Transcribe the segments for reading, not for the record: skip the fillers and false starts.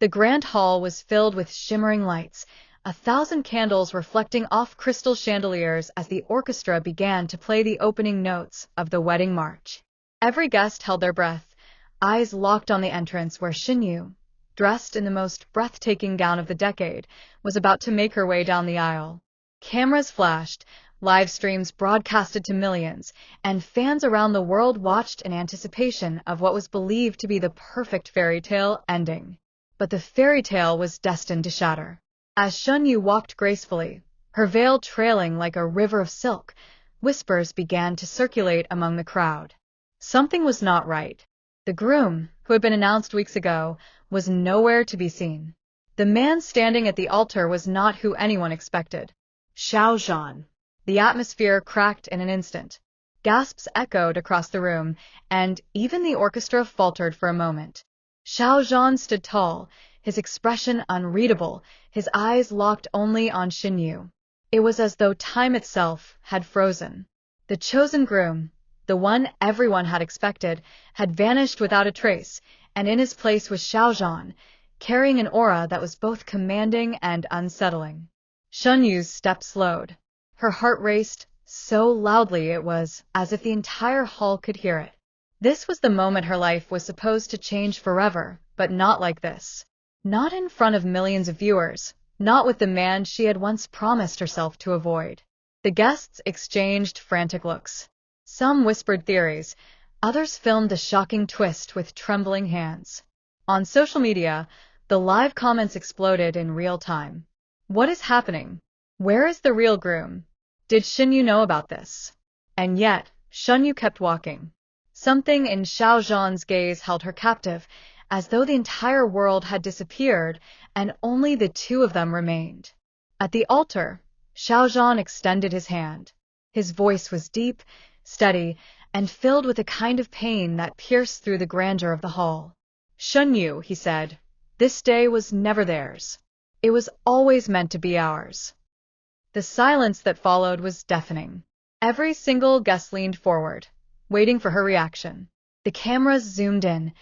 The grand hall was filled with shimmering lights, 1,000 candles reflecting off crystal chandeliers as the orchestra began to play the opening notes of the wedding march. Every guest held their breath, eyes locked on the entrance where Shen Yue, dressed in the most breathtaking gown of the decade, was about to make her way down the aisle. Cameras flashed, live streams broadcasted to millions, and fans around the world watched in anticipation of what was believed to be the perfect fairy tale ending. But the fairy tale was destined to shatter. As Shen Yue walked gracefully, her veil trailing like a river of silk, whispers began to circulate among the crowd. Something was not right. The groom, who had been announced weeks ago, was nowhere to be seen. The man standing at the altar was not who anyone expected. Xiao Zhan. The atmosphere cracked in an instant. Gasps echoed across the room, and even the orchestra faltered for a moment. Xiao Zhan stood tall, his expression unreadable, his eyes locked only on Shen Yue. It was as though time itself had frozen. The chosen groom, the one everyone had expected, had vanished without a trace, and in his place was Xiao Zhan, carrying an aura that was both commanding and unsettling. Shen Yue's step slowed. Her heart raced so loudly it was as if the entire hall could hear it. This was the moment her life was supposed to change forever, but not like this. Not in front of millions of viewers, not with the man she had once promised herself to avoid. The guests exchanged frantic looks. Some whispered theories, others filmed the shocking twist with trembling hands. On social media, the live comments exploded in real time. What is happening? Where is the real groom? Did Shen Yue know about this? And yet, Shen Yue kept walking. Something in Xiao Zhan's gaze held her captive, as though the entire world had disappeared and only the two of them remained. At the altar, Xiao Zhan extended his hand. His voice was deep, steady, and filled with a kind of pain that pierced through the grandeur of the hall. Shen Yue, he said, this day was never theirs. It was always meant to be ours. The silence that followed was deafening. Every single guest leaned forward, waiting for her reaction. The cameras zoomed in,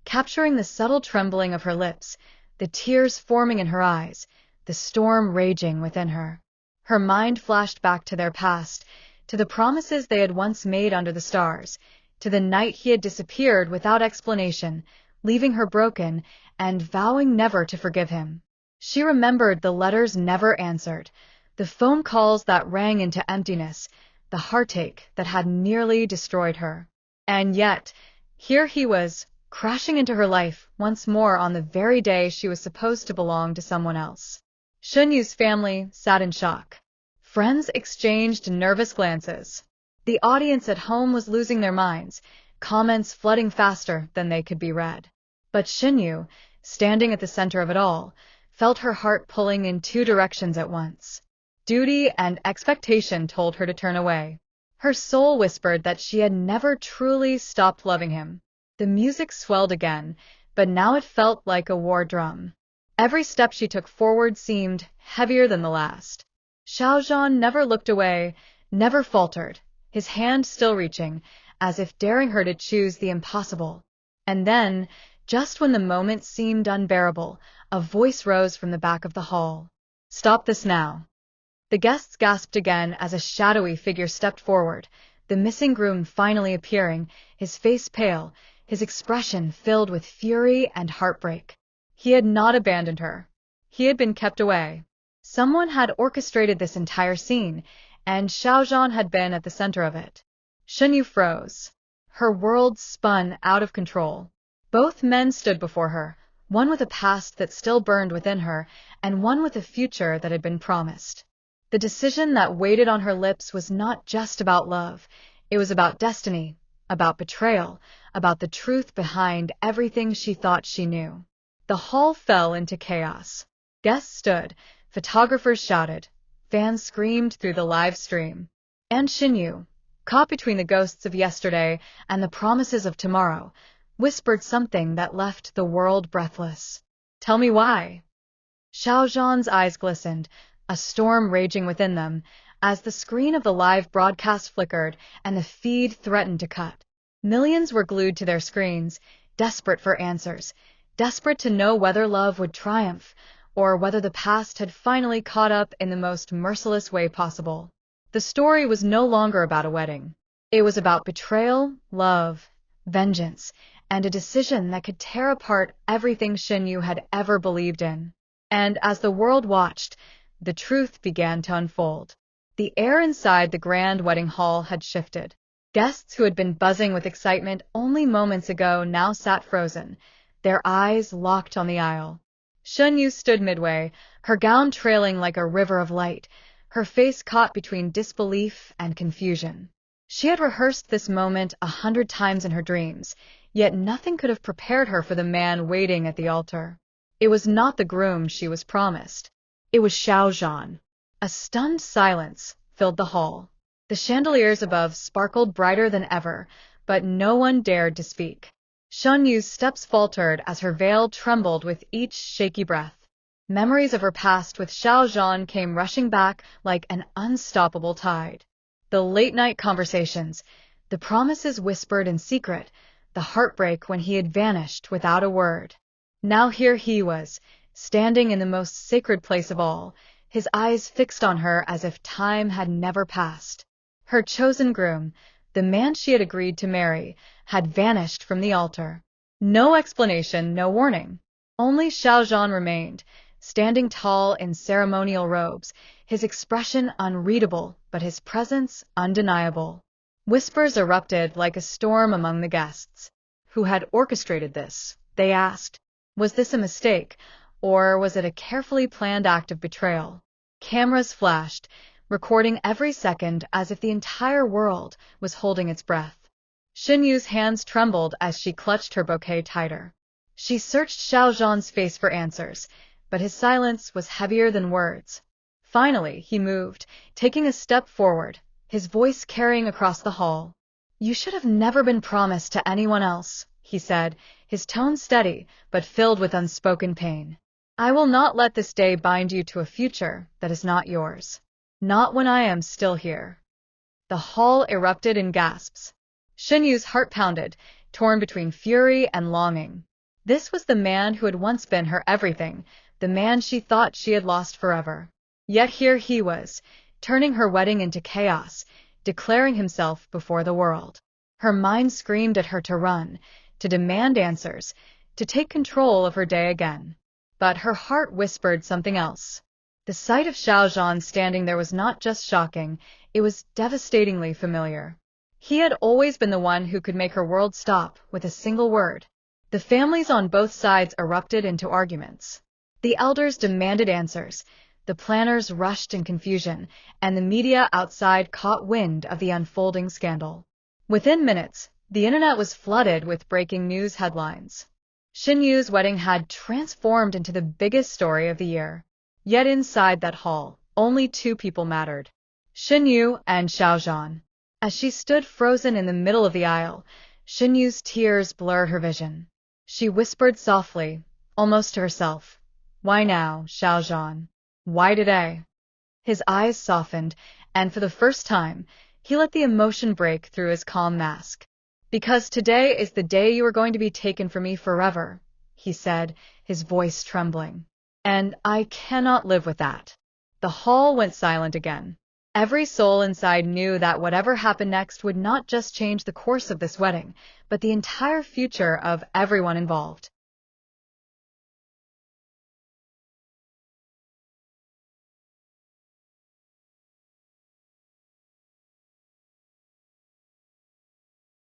capturing the subtle trembling of her lips, the tears forming in her eyes, the storm raging within her. Her mind flashed back to their past, to the promises they had once made under the stars, to the night he had disappeared without explanation, leaving her broken and vowing never to forgive him. She remembered the letters never answered, the phone calls that rang into emptiness, the heartache that had nearly destroyed her. And yet, here he was, crashing into her life once more on the very day she was supposed to belong to someone else. Shen Yue's family sat in shock. Friends exchanged nervous glances. The audience at home was losing their minds, comments flooding faster than they could be read. But Shen Yue, standing at the center of it all, felt her heart pulling in two directions at once. Duty and expectation told her to turn away. Her soul whispered that she had never truly stopped loving him. The music swelled again, but now it felt like a war drum. Every step she took forward seemed heavier than the last. Xiao Zhan never looked away, never faltered, his hand still reaching, as if daring her to choose the impossible. And then, just when the moment seemed unbearable, a voice rose from the back of the hall. Stop this now. The guests gasped again as a shadowy figure stepped forward, the missing groom finally appearing, his face pale, his expression filled with fury and heartbreak. He had not abandoned her. He had been kept away. Someone had orchestrated this entire scene, and Xiao Zhan had been at the center of it. Shen Yue froze. Her world spun out of control. Both men stood before her, one with a past that still burned within her, and one with a future that had been promised. The decision that waited on her lips was not just about love. It was about destiny, about betrayal, about the truth behind everything she thought she knew. The hall fell into chaos. Guests stood, photographers shouted, fans screamed through the live stream. And Shen Yue, caught between the ghosts of yesterday and the promises of tomorrow, whispered something that left the world breathless. Tell me why. Xiao Zhan's eyes glistened, a storm raging within them, as the screen of the live broadcast flickered and the feed threatened to cut. Millions were glued to their screens, desperate for answers, desperate to know whether love would triumph, or whether the past had finally caught up in the most merciless way possible. The story was no longer about a wedding. It was about betrayal, love, vengeance, and a decision that could tear apart everything Shen Yue had ever believed in. And as the world watched, the truth began to unfold. The air inside the grand wedding hall had shifted. Guests who had been buzzing with excitement only moments ago now sat frozen, their eyes locked on the aisle. Shen Yue stood midway, her gown trailing like a river of light, her face caught between disbelief and confusion. She had rehearsed this moment 100 times in her dreams, yet nothing could have prepared her for the man waiting at the altar. It was not the groom she was promised. It was Xiao Zhan. A stunned silence filled the hall. The chandeliers above sparkled brighter than ever, but no one dared to speak. Shen Yue's steps faltered as her veil trembled with each shaky breath. Memories of her past with Xiao Zhan came rushing back like an unstoppable tide. The late-night conversations, the promises whispered in secret, the heartbreak when he had vanished without a word. Now here he was, standing in the most sacred place of all, his eyes fixed on her as if time had never passed. Her chosen groom, the man she had agreed to marry, had vanished from the altar. No explanation, no warning. Only Xiao Zhan remained, standing tall in ceremonial robes, his expression unreadable, but his presence undeniable. Whispers erupted like a storm among the guests. Who had orchestrated this? They asked. Was this a mistake, or was it a carefully planned act of betrayal? Cameras flashed, recording every second as if the entire world was holding its breath. Shen Yue's hands trembled as she clutched her bouquet tighter. She searched Xiao Zhan's face for answers, but his silence was heavier than words. Finally, he moved, taking a step forward, his voice carrying across the hall. "You should have never been promised to anyone else," he said, his tone steady, but filled with unspoken pain. "I will not let this day bind you to a future that is not yours. Not when I am still here." The hall erupted in gasps. Shen Yue's heart pounded, torn between fury and longing. This was the man who had once been her everything, the man she thought she had lost forever. Yet here he was, turning her wedding into chaos, declaring himself before the world. Her mind screamed at her to run, to demand answers, to take control of her day again. But her heart whispered something else. The sight of Xiao Zhan standing there was not just shocking, it was devastatingly familiar. He had always been the one who could make her world stop with a single word. The families on both sides erupted into arguments. The elders demanded answers, the planners rushed in confusion, and the media outside caught wind of the unfolding scandal. Within minutes, the internet was flooded with breaking news headlines. Shen Yue's wedding had transformed into the biggest story of the year. Yet inside that hall, only two people mattered: Shen Yue and Xiao Zhan. As she stood frozen in the middle of the aisle, Shen Yue's tears blurred her vision. She whispered softly, almost to herself, "Why now, Xiao Zhan? Why today?" His eyes softened, and for the first time, he let the emotion break through his calm mask. "Because today is the day you are going to be taken from me forever," he said, his voice trembling. "And I cannot live with that." The hall went silent again. Every soul inside knew that whatever happened next would not just change the course of this wedding, but the entire future of everyone involved.